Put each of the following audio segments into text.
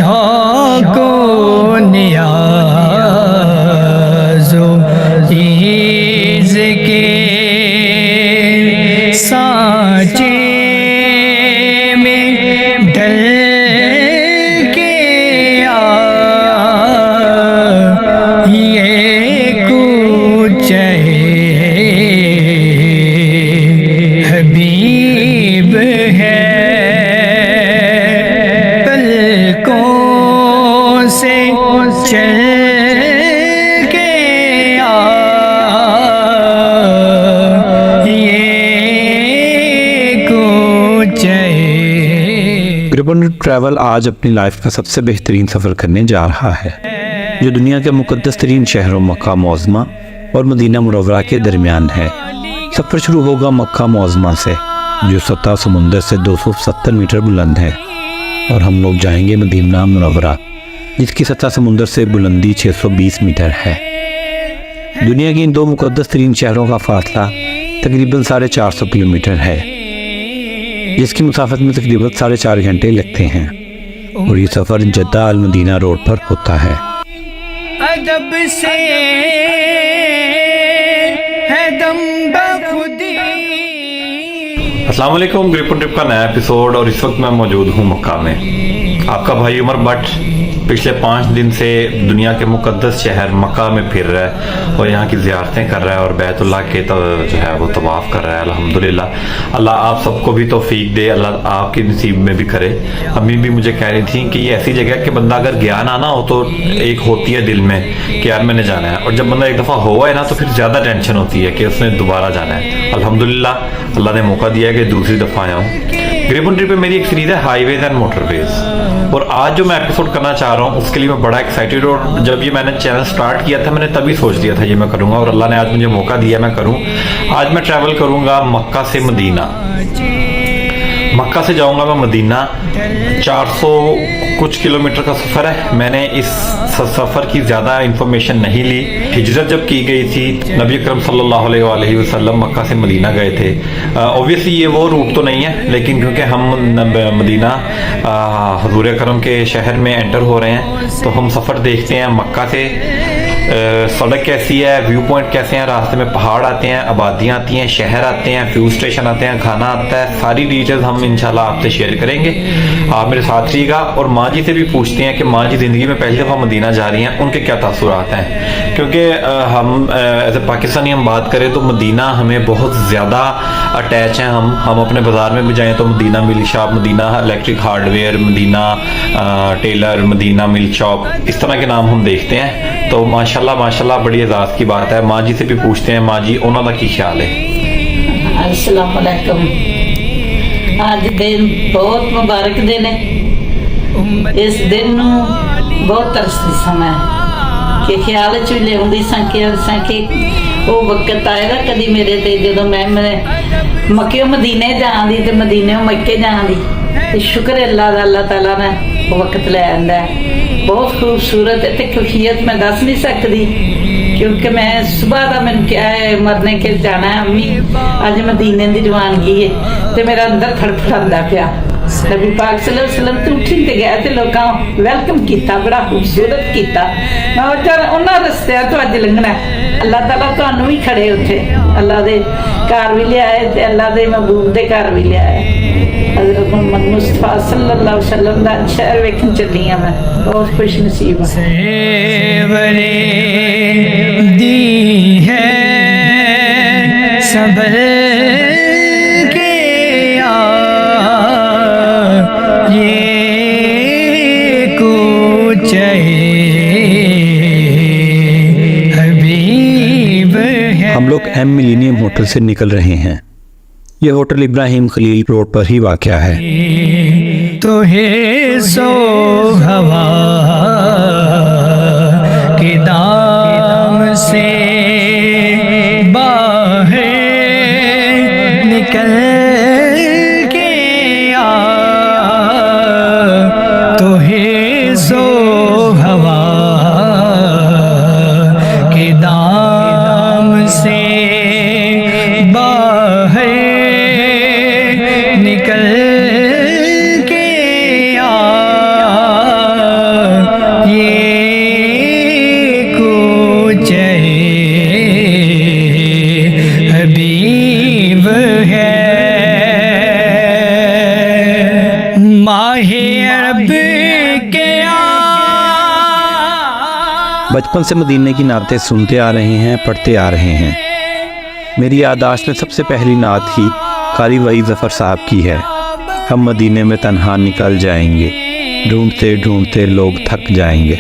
शौको नियाज़ो ease के सांचे में ढल के आ ये कुछ हबीब है पलकों से चल के आ ये कुछ ग्रिपन ट्रैवल आज अपनी लाइफ का सबसे बेहतरीन सफ़र करने जा रहा है जो दुनिया के मुक़द्दस तरीन शहरों मक्का मुअज़्ज़मा और मदीना मुनव्वरा के दरमियान है। सफ़र शुरू होगा मक्का मुअज़्ज़मा से जो सतह समुंदर से 270 मीटर बुलंद है और हम लोग जाएंगे मदीना मुनव्वरा जिसकी सतह समुंदर से बुलंदी 620 मीटर है। दुनिया की इन दो मुक़द्दस तरीन शहरों का फासला तकरीबन 450 किलोमीटर है जिसकी मुसाफत में तकरीबन 4.5 घंटे लगते हैं और ये सफ़र जद्दा अल मदीना रोड पर होता है। अदब से है दम बखुदी। अस्सलाम वालेकुम। ग्रिपन ट्रिप का नया एपिसोड और इस वक्त मैं मौजूद हूँ मक्का में। आपका भाई उमर भट्ट पिछले 5 दिन से दुनिया के मुक़द्दस शहर मक्का में फिर रहा है और यहाँ की ज़ियारतें कर रहा है और बैतुल्लाह के तो जो है वो तवाफ़ कर रहा है। अल्हम्दुलिल्लाह, अल्लाह आप सबको भी तौफीक दे, अल्लाह आपके नसीब में भी करे। अम्मी भी मुझे कह रही थी कि ये ऐसी जगह कि बंदा अगर गया ना हो तो एक होती है दिल में कि यार मैंने जाना है, और जब बंदा एक दफ़ा हुआ है ना तो फिर ज़्यादा टेंशन होती है कि उसने दोबारा जाना है। अल्हम्दुलिल्लाह, अल्लाह ने मौका दिया है कि दूसरी दफ़ा आया हूँ। ग्रिपन ट्रिप पे मेरी एक सीरीज़ है हाईवेज एंड मोटरवेज, और आज जो मैं एपिसोड करना चाह रहा हूँ उसके लिए मैं बड़ा एक्साइटेड। और जब ये मैंने चैनल स्टार्ट किया था मैंने तभी सोच लिया था ये मैं करूँगा, और अल्लाह ने आज मुझे मौका दिया मैं करूँ। आज मैं ट्रैवल करूँगा मक्का से मदीना। मक्का से जाऊँगा मैं मदीना। 400 कुछ किलोमीटर का सफ़र है। मैंने इस सफ़र की ज़्यादा इंफॉर्मेशन नहीं ली। हिजरत जब की गई थी नबी अकरम सल्लल्लाहु अलैहि वसल्लम मक्का से मदीना गए थे। ऑब्वियसली ये वो रूट तो नहीं है, लेकिन क्योंकि हम मदीना हुजूर अकरम के शहर में एंटर हो रहे हैं तो हम सफ़र देखते हैं मक्का से। सड़क कैसी है, व्यू पॉइंट कैसे हैं, रास्ते में पहाड़ आते हैं, आबादियाँ आती हैं, शहर आते हैं, फ्यूल स्टेशन आते हैं, खाना आता है, सारी डिटेल्स हम इंशाल्लाह आपसे शेयर करेंगे। आप मेरे साथ रहिएगा। और माँ जी से भी पूछते हैं कि माँ जी ज़िंदगी में पहली दफ़ा मदीना जा रही हैं, उनके क्या तासुरात हैं, क्योंकि हम एज ए पाकिस्तानी हम बात करें तो मदीना हमें बहुत ज़्यादा अटैच हैं। हम अपने बाज़ार में भी जाएँ तो Madina milk shop, Madina electric hardware, Madina tailor, Madina milk shop, इस तरह के नाम हम देखते हैं। तो माशाल्लाह बड़ी एजाज़ की बात है। माँ जी से भी पूछते हैं, माँ जी उन्होंने की ख्याल है। अस्सलाम वालेकुम। आज दिन बहुत मुबारक दिन है। इस दिन बहुत तरसती समय कि ख्याल च भी लियाउंदी सां कि वो वक्त आएगा कभी मेरे ते जो मैं मक्के मदीने जान दी ते मदीने मक्के जान दी। शुक्र है अल्लाह ताला ने वक्त लै आंदा है। बहुत खूबसूरत है, खुशियत मैं दस नहीं सकती क्योंकि मैं सुबह का मैंने क्या है मरने के जाना है अम्मी अज मदीने की रवानगी है तो मेरा अंदर फड़फड़ांदा पिया। नबी पाक सल्लल्लाहु अलैहि वसल्लम तो उठी ते गया ते लोकां वेलकम किया, बड़ा खूबसूरत किया। मैं चल उन्होंने रस्तिया तो अज लंघना। अल्लाह ताला तुहानू भी खड़े उत्थे अल्लाह दे घर भी लिया ते अल्लाह दे महबूब दे घर भी लिया। हज़रत मोहम्मद मुस्तफा सल्लल्लाहु अलैहि वसल्लम दा शहर वेखन चली हां मैं, बहुत खुश नसीब हां। दी है सबर के आ ये कुछ हबीब है। हम लोग एम मिलीनियम होटल से निकल रहे हैं। यह होटल इब्राहिम खलील रोड पर ही वाक़या है। तो है सो हवा के दाम से बाहर निकल के आ तो है सो हवा के दाम से बाहर निकल के आ के बचपन से मदीने की नातें सुनते आ रहे हैं, पढ़ते आ रहे हैं। मेरी याददाश्त में सबसे पहली नात ही कारी वही ज़फ़र साहब की है। हम मदीने में तन्हा निकल जाएंगे, ढूंढते ढूंढते लोग थक जाएंगे।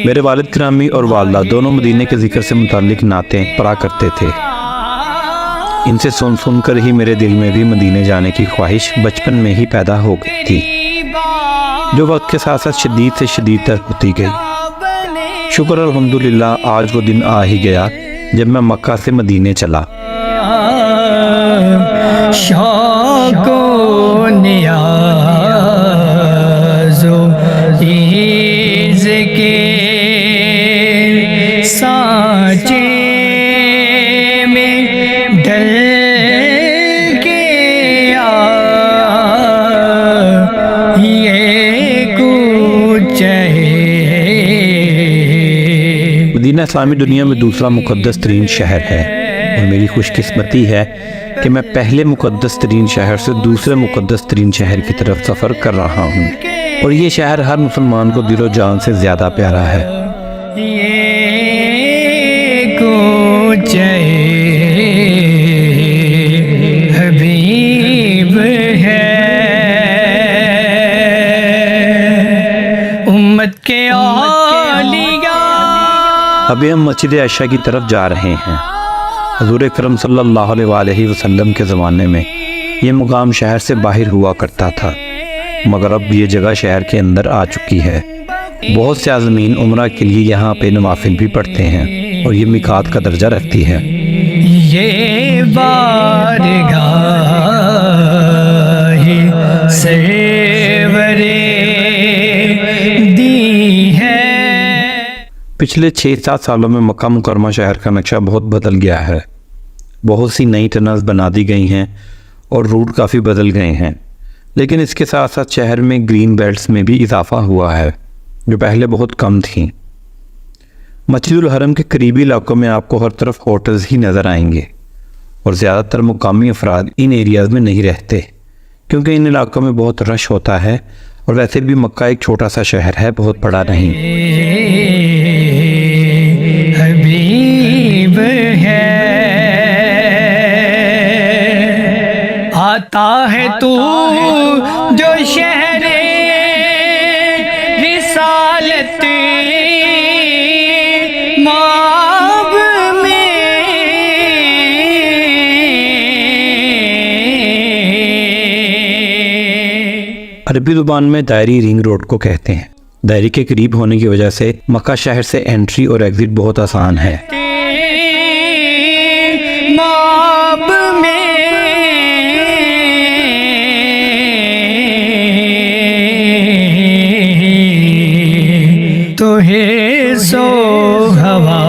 मेरे वालिद गिरामी और वालदा दोनों मदीने के ज़िक्र से मुताल्लिक नातें पढ़ा करते थे। इनसे सुन सुन कर ही मेरे दिल में भी मदीने जाने की ख्वाहिश बचपन में ही पैदा हो गई थी, जो वक्त के साथ साथ शदीद से शदीद तर होती गई। शुक्र अल्हम्दुलिल्लाह आज वो दिन आ ही गया जब मैं मक्का से मदीने चला। शौको नियाज़ो ईज़ के सांचे में ढल के ये कुछ मदीना इस्लामी दुनिया में दूसरा मुक़द्दस तरीन शहर है और मेरी खुशकिस्मती है कि मैं पहले मुक़द्दस तरीन शहर से दूसरे मुक़द्दस तरीन शहर की तरफ सफ़र कर रहा हूँ और ये शहर हर मुसलमान को दिलो जान से ज़्यादा प्यारा है। ये कुछ हबीब है उम्मत के औलिया। अभी हम मस्जिद आयशा की तरफ जा रहे हैं। हज़ूर अकरम सल्लल्लाहु अलैहि वसल्लम के ज़माने में ये मुकाम शहर से बाहर हुआ करता था, मगर अब ये जगह शहर के अंदर आ चुकी है। बहुत से आज़मीन उम्रा के लिए यहाँ पे नवाफिल भी पढ़ते हैं और ये मिकात का दर्जा रखती है। ये बारगाहे सेवरे दी है। पिछले 6-7 सालों में मक्का मुकरमा शहर का नक्शा बहुत बदल गया है। बहुत सी नई टनल्स बना दी गई हैं और रूट काफ़ी बदल गए हैं, लेकिन इसके साथ साथ शहर में ग्रीन बेल्ट्स में भी इजाफा हुआ है जो पहले बहुत कम थीं। मस्जिदुल हरम के करीबी इलाकों में आपको हर तरफ होटल्स ही नज़र आएंगे और ज़्यादातर मुकामी अफराद इन एरियाज़ में नहीं रहते क्योंकि इन इलाकों में बहुत रश होता है और वैसे भी मक्का एक छोटा सा शहर है, बहुत बड़ा नहीं। हबीब है आता है तू जो शहरे रिसालत माब में अरबी ज़ुबान में दायरी रिंग रोड को कहते हैं। दायरी के करीब होने की वजह से मक्का शहर से एंट्री और एग्जिट बहुत आसान है। माब में तो है सो हवा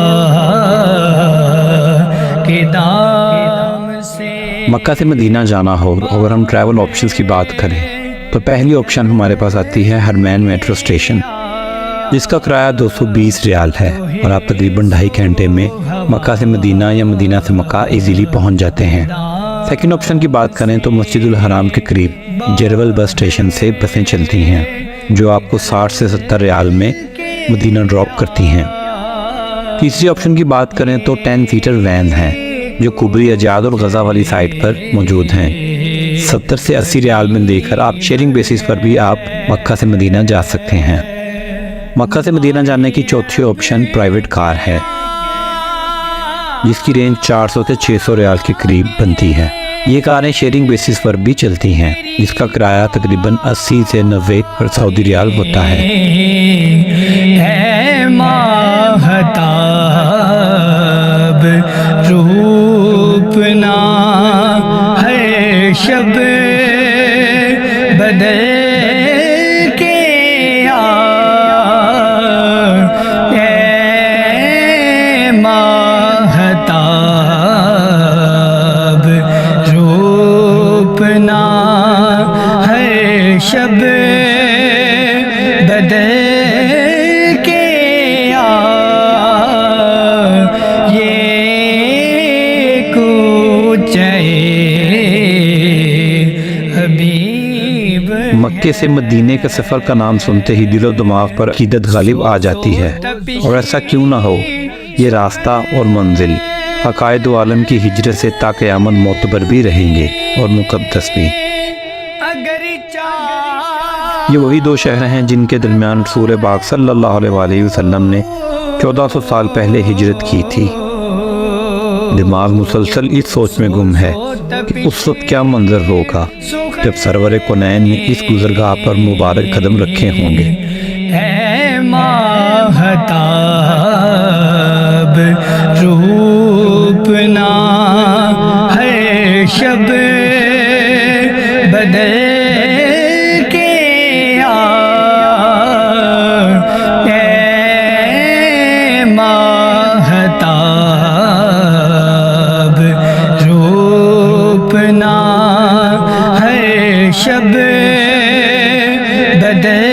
के दाम से। मक्का से मदीना जाना हो अगर हम ट्रैवल ऑप्शंस की बात करें तो पहली ऑप्शन हमारे पास आती है हरमैन मेट्रो स्टेशन, जिसका किराया 220 रियाल है और आप तकरीबन 2.5 घंटे में मक्का से मदीना या मदीना से मक्का इजीली पहुंच जाते हैं। सेकंड ऑप्शन की बात करें तो मस्जिदुल हराम के करीब जेरवल बस स्टेशन से बसें चलती हैं जो आपको 60 से 70 रियाल में मदीना ड्रॉप करती हैं। तीसरी ऑप्शन की बात करें तो 10 सीटर वैन हैं जो कुबरी अजाद और गज़ा वाली साइड पर मौजूद हैं। 70 से 80 रियाल में देकर आप शेयरिंग बेसिस पर भी आप मक्का से मदीना जा सकते हैं। मक्का से मदीना जाने की चौथी ऑप्शन प्राइवेट कार है जिसकी रेंज 400 से 600 रियाल के करीब बनती है। ये कारें शेयरिंग बेसिस पर भी चलती हैं जिसका किराया तकरीबन 80 से 90 सऊदी रियाल होता है। महताब रूपना हर शब बदल के आ महताब रूपना हर शब बदल के आ ये कुछ हबीब। मक्के से मदीने के सफ़र का नाम सुनते ही दिलो दिमाग पर अकीदत गालिब आ जाती है। और ऐसा क्यों ना हो, ये रास्ता और मंजिल अकायद व आलम की हिजरत से ताक़यामत मोतबर भी रहेंगे और मुक़द्दस भी। ये वही दो शहर हैं जिनके दरमियान रसूल पाक सल्लल्लाहु अलैहि वसल्लम ने 1400 साल पहले हिजरत की थी। दिमाग मुसलसल इस सोच में गुम है कि उस वक्त क्या मंजर होगा जब सरवर कुनैन ने इस गुज़रगाह पर मुबारक कदम रखे होंगे। है माहताब रूपना है शब बदल के माहताब रूपना है शब बदल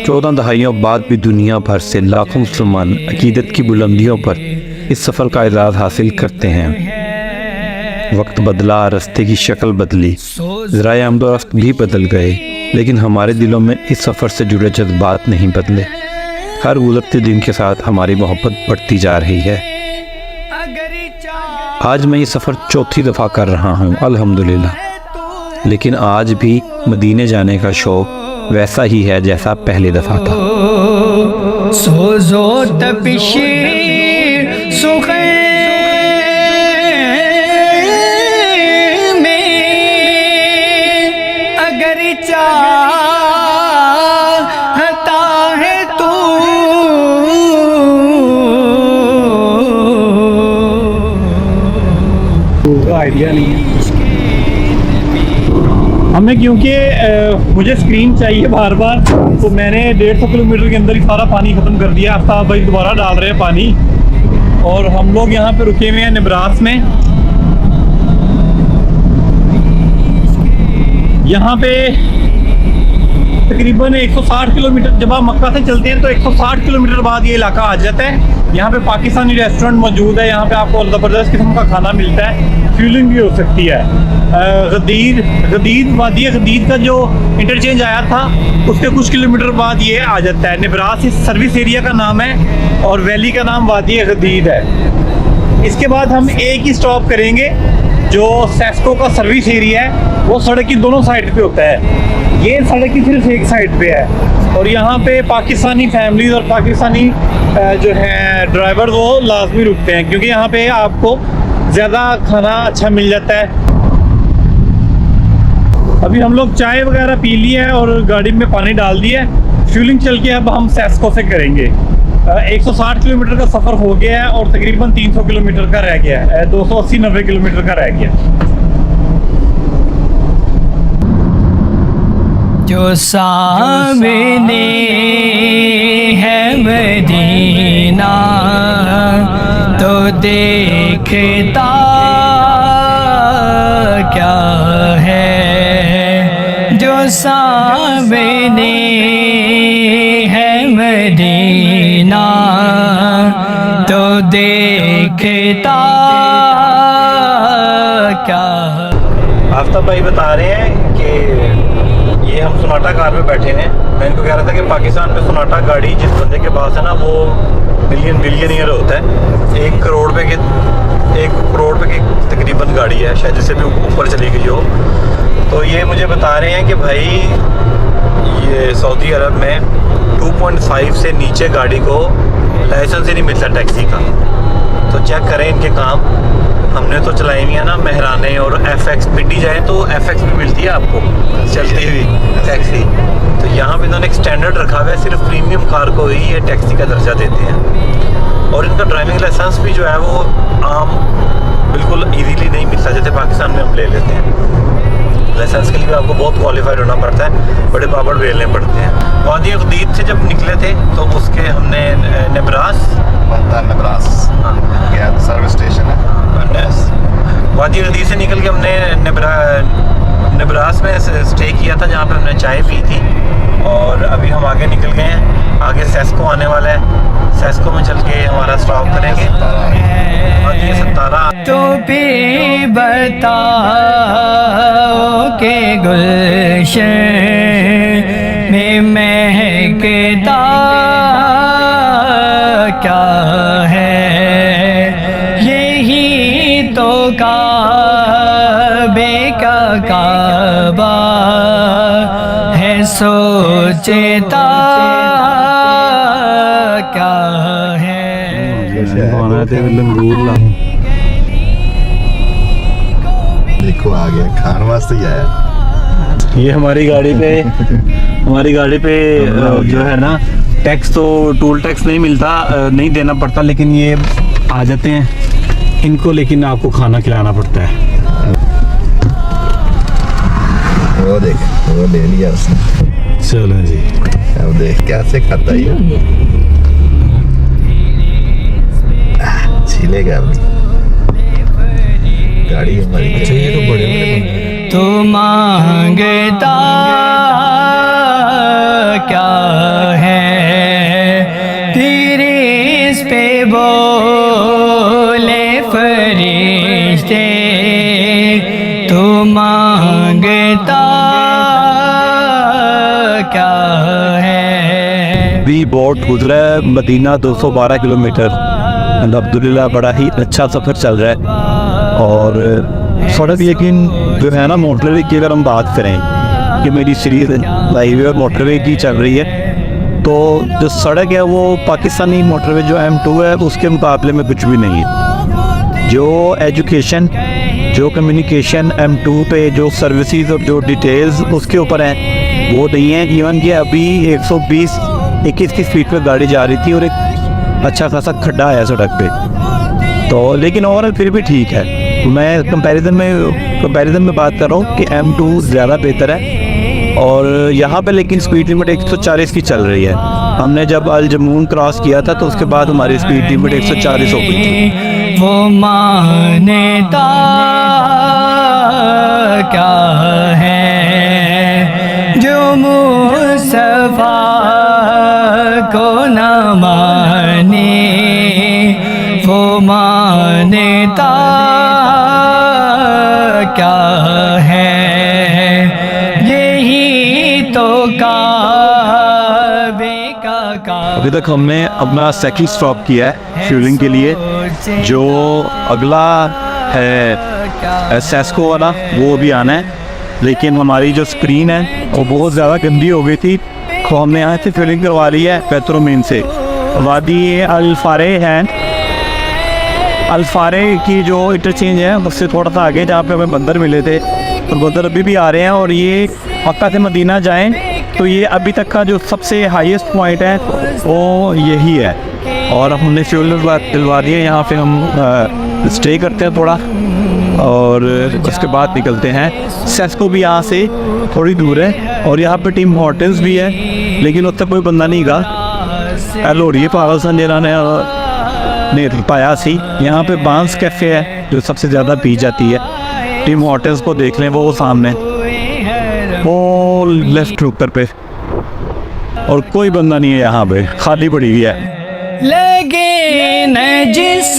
14 दहाइयों बाद भी दुनिया भर से लाखों मुसलमान अकीदत की बुलंदियों पर इस सफ़र का इज़ाज़ हासिल करते हैं। वक्त बदला, रास्ते की शक्ल बदली, ज़राए आमदोरफ्त भी बदल गए, लेकिन हमारे दिलों में इस सफ़र से जुड़े जज्बात नहीं बदले। हर गुज़रते दिन के साथ हमारी मोहब्बत बढ़ती जा रही है। आज मैं ये सफ़र चौथी दफ़ा कर रहा हूँ अल्हम्दुलिल्लाह, लेकिन आज भी मदीने जाने का शौक़ वैसा ही है जैसा पहली दफ़ा था। सोजो तपिश सुखे में अगर चाहता है तू आइडिया नहीं है हमें, क्योंकि मुझे स्क्रीन चाहिए बार बार, तो मैंने 150 किलोमीटर के अंदर ही सारा पानी ख़त्म कर दिया। आफ्ताब भाई दोबारा डाल रहे हैं पानी, और हम लोग यहाँ पे रुके हुए हैं नेब्रास में। यहाँ पे तकरीबन 160 किलोमीटर, जब आप मक्का से चलते हैं तो 160 किलोमीटर बाद ये इलाका आ जाता है। यहाँ पे पाकिस्तानी रेस्टोरेंट मौजूद है, यहाँ पे आपको ज़बरदस्त किस्म का खाना मिलता है, फ्यूलिंग भी हो सकती है। गदीर वादी गदीर का जो इंटरचेंज आया था उसके कुछ किलोमीटर बाद ये आ जाता है। नेब्रास इस सर्विस एरिया का नाम है और वैली का नाम वादी गदीर है। इसके बाद हम एक ही स्टॉप करेंगे जो सेस्को का सर्विस एरिया है, वो सड़क की दोनों साइड पे होता है, ये सड़क की सिर्फ एक साइड पे है। और यहाँ पे पाकिस्तानी फैमिलीज और पाकिस्तानी जो है ड्राइवर वो लाजमी रुकते हैं, क्योंकि यहाँ पे आपको ज़्यादा खाना अच्छा मिल जाता है। अभी हम लोग चाय वगैरह पी ली है और गाड़ी में पानी डाल दिया है। फ्यूलिंग चल के अब हम सेस्को से करेंगे। 160 किलोमीटर का सफ़र हो गया है और तकरीबन 300 किलोमीटर का रह गया है, 280-90 किलोमीटर का रह गया। जो सामने है मदीना तो देखता क्या है, जो सामने है मदीना तो देखता क्या। आफ्ताब भाई बता रहे हैं कि ये हम सोनाटा कार में बैठे हैं। मैं इनको कह रहा था कि पाकिस्तान में सोनाटा गाड़ी जिस बंदे के पास है ना वो बिलियनियर होता है। 1 करोड़ रुपए की तकरीबन गाड़ी है, शायद जिससे भी ऊपर चली गई हो। तो ये मुझे बता रहे हैं कि भाई ये सऊदी अरब में 2.5 से नीचे गाड़ी को लाइसेंस ही नहीं मिलता टैक्सी का। तो चेक करें इनके काम। हमने तो चलाई हुई है ना महराने और FX, पिटी जाए तो FX भी मिलती है आपको चलती हुई टैक्सी। तो यहाँ पे इन्होंने एक स्टैंडर्ड रखा हुआ है, सिर्फ प्रीमियम कार को ही ये टैक्सी का दर्जा देते हैं। और इनका ड्राइविंग लाइसेंस भी जो है वो आम बिल्कुल इजीली नहीं मिलता, जैसे पाकिस्तान में हम ले लेते हैं। लाइसेंस के लिए आपको बहुत क्वालिफाइड होना पड़ता है, बड़े पापड़ बेलने पड़ते हैं। वादी गदीर से जब निकले थे तो उसके हमने नेब्रास सर्विस स्टेशन है। वादी गदीर से निकल के हमने नेब्रास में स्टे किया था, जहाँ पे हमने चाय पी थी। और अभी हम आगे निकल गए हैं आगे सेस्को आने वाला है, सेस्को में चल के हमारा स्टॉप करेंगे। और ये 17 तो भी बताओ के गुलशन में महकता क्या है, यही तो काबे का काबा है, सोचता क्या है। देखो आ गया, खान वास्ते ही आया। ये हमारी गाड़ी पे जो है ना, टैक्स तो टोल टैक्स नहीं मिलता, नहीं देना पड़ता, लेकिन ये आ जाते हैं इनको, लेकिन आपको खाना खिलाना पड़ता है। वो देख, वो ले लिया उसने। चलो जी, अब देख कैसे खाता है ये। छीलेगा अपनी गाड़ी हमारी। अच्छा ये तो बड़े बड़े तो मांगता क्या है, तेरे इस पे बोले फरिश्ते, तो मांगता क्या है। भी बोट गुजरा है मदीना 212 किलोमीटर। अल्हम्दुलिल्लाह बड़ा ही अच्छा सफ़र चल रहा है। और सड़क यकीन जो है ना, मोटरवे की अगर हम बात करें कि मेरी सीरीज हाईवे और मोटरवे की चल रही है, तो जो सड़क है वो पाकिस्तानी मोटरवे जो M2 है उसके मुकाबले में कुछ भी नहीं है। जो एजुकेशन, जो कम्युनिकेशन M2 पे जो सर्विसेज और जो डिटेल्स उसके ऊपर हैं वो नहीं है। इवन कि अभी 120-21 की स्पीड पर गाड़ी जा रही थी और एक अच्छा खासा खड्डा आया सड़क पे, तो लेकिन ओवरऑल फिर भी ठीक है। मैं कंपैरिजन में बात कर रहा हूँ कि M2 ज़्यादा बेहतर है। और यहाँ पे लेकिन स्पीड लिमिट 140 की चल रही है। हमने जब अल जमून क्रॉस किया था तो उसके बाद हमारी स्पीड लिमिट 140 हो गई थी। वो मानता क्या है जो मुस्तफा को न माने, वो मानता क्या है, यही तो काबे का काबा। अभी तक हमने अपना सेकंड स्टॉप किया है फ्यूलिंग के लिए। जो अगला है सेस्को वाला वो भी आना है, लेकिन हमारी जो स्क्रीन है वो बहुत ज़्यादा गंदी हो गई थी, तो हमने यहाँ से फिलिंग करवा ली है पेट्रोमीन से। वादी अल्फारे है, अल्फारे की जो इंटरचेंज है उससे थोड़ा सा आगे जहाँ पे हमें बंदर मिले थे, और बंदर अभी भी आ रहे हैं। और ये मक्का से मदीना जाएं तो ये अभी तक का जो सबसे हाईएस्ट पॉइंट है वो यही है। और हमने फ्यूल दिलवा दिए, यहाँ पे हम स्टे करते हैं थोड़ा और उसके बाद निकलते हैं। सेस्को भी यहाँ से थोड़ी दूर है और यहाँ पे टीम हॉटल्स भी है, लेकिन उससे कोई बंदा नहीं गा हो रही है पागल संजना ने पाया सी। यहाँ पे बांस कैफ़े है जो सबसे ज़्यादा पी जाती है। टीम हॉटल्स को देख लें, वो सामने वो लेफ्ट ऊपर पे, और कोई बंदा नहीं है यहाँ पे, खाली पड़ी हुई है। लगे न जिस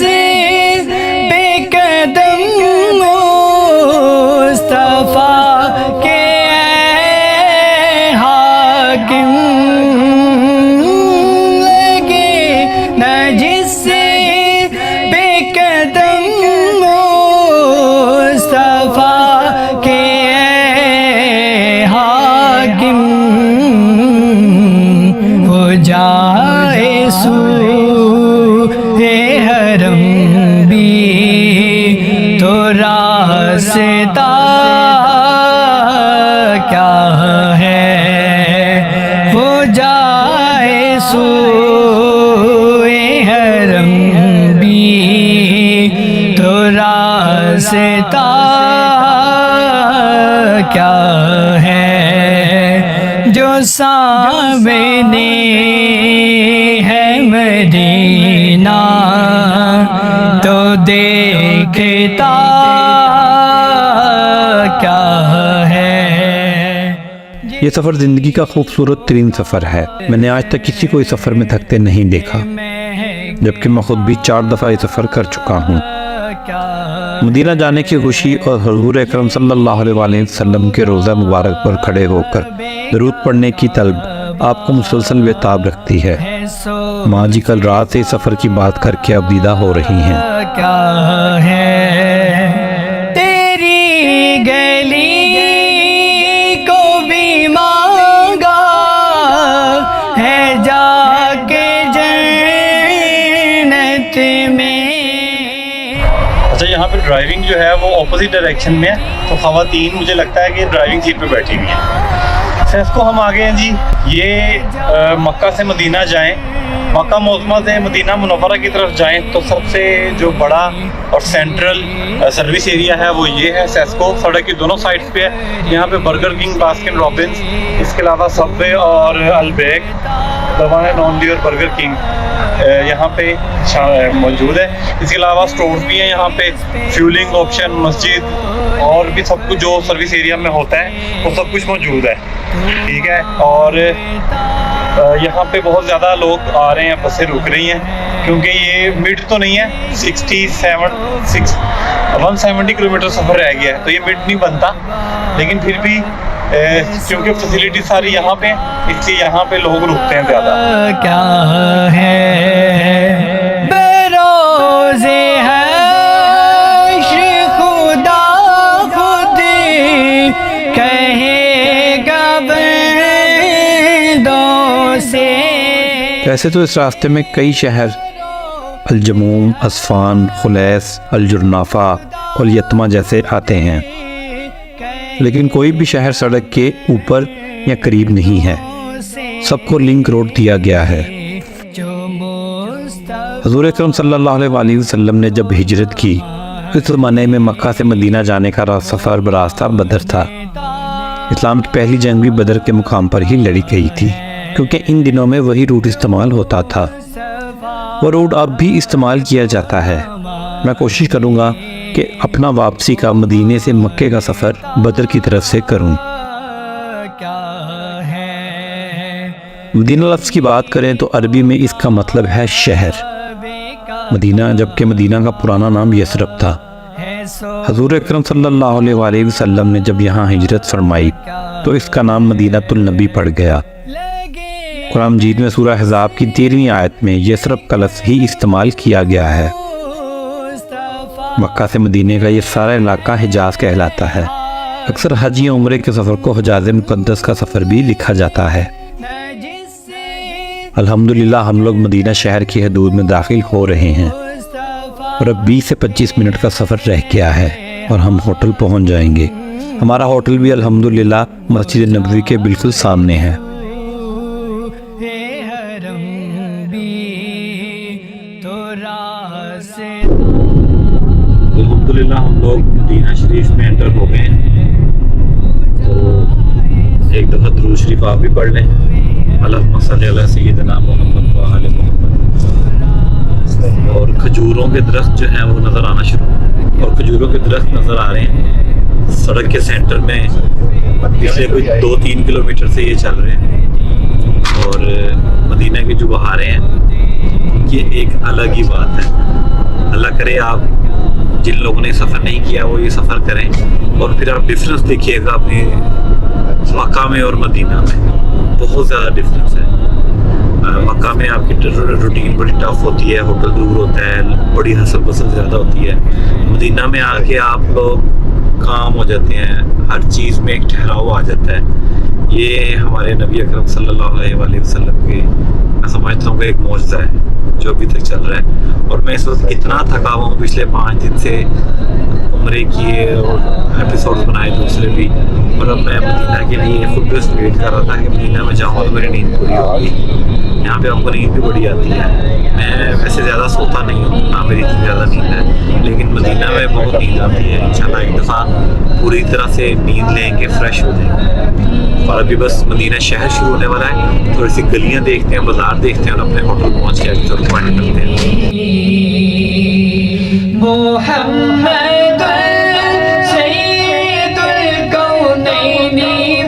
बेकदम मुस्तफा के हाकिम, लगे न जिस बेकदम मुस्तफा के हाकिम, वो जाए हरम भी तो रास्ता क्या है, वो जाए हरम भी तो रास्ता क्या है, जो सामने है मदीना तो देखता क्या है। ये सफ़र ज़िंदगी का खूबसूरत तरीन सफ़र है। मैंने आज तक किसी को इस सफ़र में थकते नहीं देखा, जबकि मैं खुद भी 4 दफ़ा ये सफ़र कर चुका हूँ। मदीना जाने की खुशी और हुज़ूर अकरम सल्लल्लाहु अलैहि वसल्लम के रोज़ा मुबारक पर खड़े होकर दरूद पढ़ने की तलब आपको मुसलसल बेताब रखती है। माँ जी कल रात से इस सफ़र की बात करके अब विदा हो रही हैं। क्या है तेरी गली को भी मांगा है जाके जन्नत में। अच्छा, यहाँ पे ड्राइविंग जो है वो ऑपोजिट डायरेक्शन में है, तो ख़वातीन मुझे लगता है कि ड्राइविंग सीट पे बैठी हुई हैं। सेस्को हम आ गए हैं जी। ये मक्का से मदीना जाएं, मक्का मोज़मा से मदीना मुनव्वरा की तरफ जाएं तो सबसे जो बड़ा और सेंट्रल सर्विस एरिया है वो ये है सेस्को। सड़क की दोनों साइड्स पे है। यहाँ पे बर्गर किंग, बास्किन रॉबिन्स, इसके अलावा सबवे और Al Baik, the one and only और बर्गर किंग यहाँ पे मौजूद है। इसके अलावा स्टोर्स भी हैं यहाँ पे, फ्यूलिंग ऑप्शन, मस्जिद और भी सब कुछ जो सर्विस एरिया में होता है वो सब कुछ मौजूद है। ठीक है, और यहाँ पे बहुत ज़्यादा लोग आ रहे हैं, बसें रुक रही हैं क्योंकि ये मिड तो नहीं है, 170 किलोमीटर सफ़र रह गया है, तो ये मिड नहीं बनता, लेकिन फिर भी क्योंकि फैसिलिटी सारी यहाँ पे, इसलिए यहाँ पे लोग रुकते हैं ज़्यादा। क्या है बरोज़े हश्र खुदा खुद कहेगा बंदों से। वैसे तो इस रास्ते में कई शहर अलजमूम, असफान, खुलैस, अलजुरनाफा और यतमा जैसे आते हैं, लेकिन कोई भी शहर सड़क के ऊपर या करीब नहीं है। सबको लिंक रोड दिया गया है। हुज़ूर अकरम सल्लल्लाहु अलैहि वसल्लम ने जब हिजरत की, इस ज़माने में मक्का से मदीना जाने का सफ़र बरास्ता बदर था। इस्लाम की पहली जंग भी बदर के मुकाम पर ही लड़ी गई थी, क्योंकि इन दिनों में वही रूट इस्तेमाल होता था। वो रूट अब भी इस्तेमाल किया जाता है। मैं कोशिश करूँगा कि अपना वापसी का मदीने से मक्के का सफ़र बदर की तरफ से करूँ। मदीना लफ्ज़ की बात करें तो अरबी में इसका मतलब है शहर, मदीना, जबकि मदीना का पुराना नाम यसरब था। हुज़ूर अकरम सल्लल्लाहु अलैहि वसल्लम ने जब यहाँ हिजरत फरमाई तो इसका नाम मदीनतुल नबी पड़ गया। कुरान मजीद में सूरह अहज़ाब की 13वीं आयत में यसरब का लफ्ज़ ही इस्तेमाल किया गया है। मक्का से मदीने का ये सारा इलाका हिजाज कहलाता है। अक्सर हज या उम्रे के सफ़र को हजाज मुक़द्दस का सफ़र भी लिखा जाता है। अल्हम्दुलिल्लाह हम लोग मदीना शहर की हदूद में दाखिल हो रहे हैं और अब 20 से 25 मिनट का सफ़र रह गया है और हम होटल पहुंच जाएंगे। हमारा होटल भी अल्हम्दुलिल्लाह मस्जिद नबवी के बिल्कुल सामने है। अल्हम्दुलिल्लाह हम लोग मदीना शरीफ में एंटर हो गए हैं, तो एक दफ़ा दुरूद शरीफ आप भी पढ़ लें। अल्लाहुम्मा सल्ली अला सय्यिदिना मुहम्मद व आले मुहम्मद। और खजूरों के दरख्त जो हैं वो नज़र आना शुरू, और खजूरों के दरख्त नज़र आ रहे हैं सड़क के सेंटर में। पिछले कोई 2-3 किलोमीटर से ये चल रहे हैं, और मदीना की जो बहारें हैं ये एक अलग ही बात है। अल्लाह करे आप जिन लोगों ने सफ़र नहीं किया वो ये सफ़र करें, और फिर आप डिफरेंस देखिएगा अपने मक्का में और मदीना में। बहुत ज़्यादा डिफरेंस है। मक्का में आपकी रूटीन बड़ी टफ होती है, होटल दूर होता है, बड़ी हसल बसल ज़्यादा होती है। मदीना में आके आप लोग काम हो जाते हैं, हर चीज़ में एक ठहराव आ जाता है। ये हमारे नबी अकरम सल्लल्लाहु अलैहि वसल्लम के, मैं समझता हूँ कि एक मौजज़ा है जो अभी तक चल रहा है। और मैं इस वक्त इतना थका हुआ हूँ, पिछले 5 दिन से उम्रे किए और एपिसोड्स बनाए दूसरे भी, और अब मैं मदीना के लिए खुद बस वेट कर रहा था कि मदीना में जाऊँ तो मेरी नींद पूरी होगी। यहाँ पे हमको नींद भी बड़ी आती है। मैं वैसे ज़्यादा सोता नहीं हूँ, ना मेरी इतनी ज़्यादा नींद है, लेकिन मदीना में बहुत नींद आती है। इंशाल्लाह एक दफ़ा पूरी तरह से नींद लेंगे, फ्रेश हो जाएंगे। और अभी बस मदीना शहर शुरू होने वाला है, थोड़ी सी गलियाँ देखते हैं, बाज़ार देखते हैं, और अपने होटल पहुँच के आगे चलो पॉइंट करते हैं। मोहम्मद सय्यदुल कौनैनि व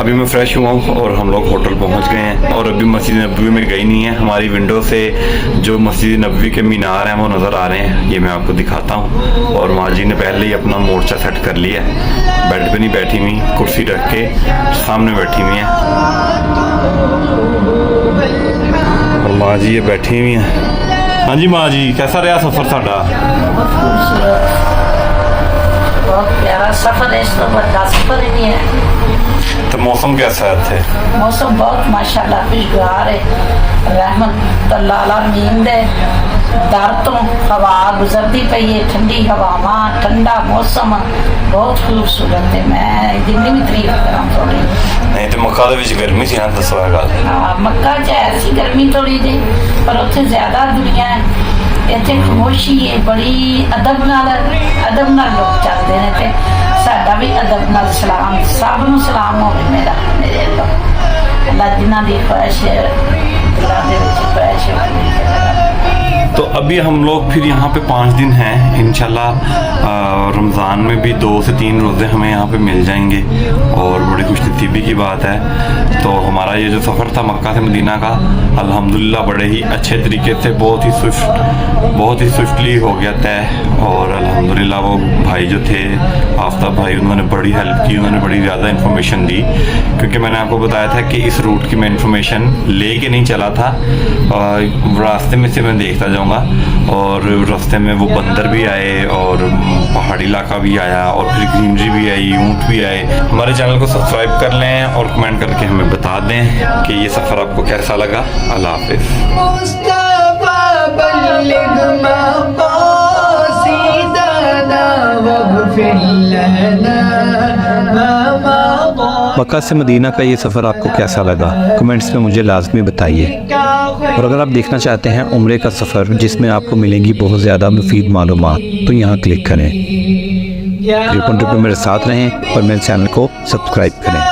अभी मैं फ्रेश हुआ हूँ और हम लोग होटल पहुँच गए हैं और अभी मस्जिद नबवी में गई नहीं है। हमारी विंडो से जो मस्जिद नबवी के मीनार हैं वो नज़र आ रहे हैं, ये मैं आपको दिखाता हूँ। और माँ जी ने पहले ही अपना मोर्चा सेट कर लिया है, बेड पे नहीं बैठी हुई, कुर्सी रख के सामने बैठी हुई हैं और माँ जी ये बैठी हुई हैं। हाँ जी माँ जी, कैसा रहा सफ़र साड़ा? बहुत प्यारा सफर है, इसमें बड़ा सफर ही नहीं है। तो मौसम कैसा है थे? मौसम बहुत माशाल्लाह खुशगवार है, रहमत अल्लाह नींद है, दर तो हवा गुजरती पई है, ठंडी हवावां, ठंडा मौसम बहुत खूबसूरत है। मैं जिन्नी भी तारीफ करा थोड़ी। नहीं तो मक्का दे विच गर्मी सी ना, दसो है गल। हाँ, मक्का च ऐसी गर्मी थोड़ी जी, पर उत्थे ज्यादा दुनिया है। इत्थे खामोशी है बड़ी, अदब नाल लोग चलते हैं ते साडा भी अदब नाल सलाम, सब नूं सलाम होवे मेरा, मेरे अल्लाह अल्लाह जिन्हां दी ख्वाहिश है, दिलां दे विच ख्वाहिश है पूरी करेगा। तो अभी हम लोग फिर यहाँ पे 5 दिन हैं इंशाल्लाह। रमज़ान में भी 2 से 3 रोज़े हमें यहाँ पे मिल जाएंगे और बड़ी खुशनसीबी की बात है। तो हमारा ये जो सफ़र था मक्का से मदीना का, अल्हम्दुलिल्लाह बड़े ही अच्छे तरीके से बहुत ही स्विफ्टली हो गया तय। और अल्हम्दुलिल्लाह वो भाई जो थे आफ्ताब भाई, उन्होंने बड़ी हेल्प की, उन्होंने बड़ी ज़्यादा इन्फॉर्मेशन दी, क्योंकि मैंने आपको बताया था कि इस रूट की मैं इन्फॉर्मेशन ले के नहीं चला था, रास्ते में से मैं देखता जाऊँगा। और रास्ते में वो बंदर भी आए और पहाड़ी इलाका भी आया और फिर ग्रीनरी भी आई, ऊँट भी आए। हमारे चैनल को सब्सक्राइब कर लें और कमेंट करके हमें बता दें कि ये सफ़र आपको कैसा लगा। अल्लाह हाफिज़। मुस्तफा बल्लिग मक़ासिदना वग़फ़िर लना मा मज़ा। मक्का से मदीना का ये सफ़र आपको कैसा लगा, कमेंट्स में मुझे लाजमी बताइए। और अगर आप देखना चाहते हैं उम्रे का सफ़र जिसमें आपको मिलेंगी बहुत ज़्यादा मुफीद मालूमात, तो यहाँ क्लिक करें। ग्रिपन ट्रिप में मेरे साथ रहें और मेरे चैनल को सब्सक्राइब करें।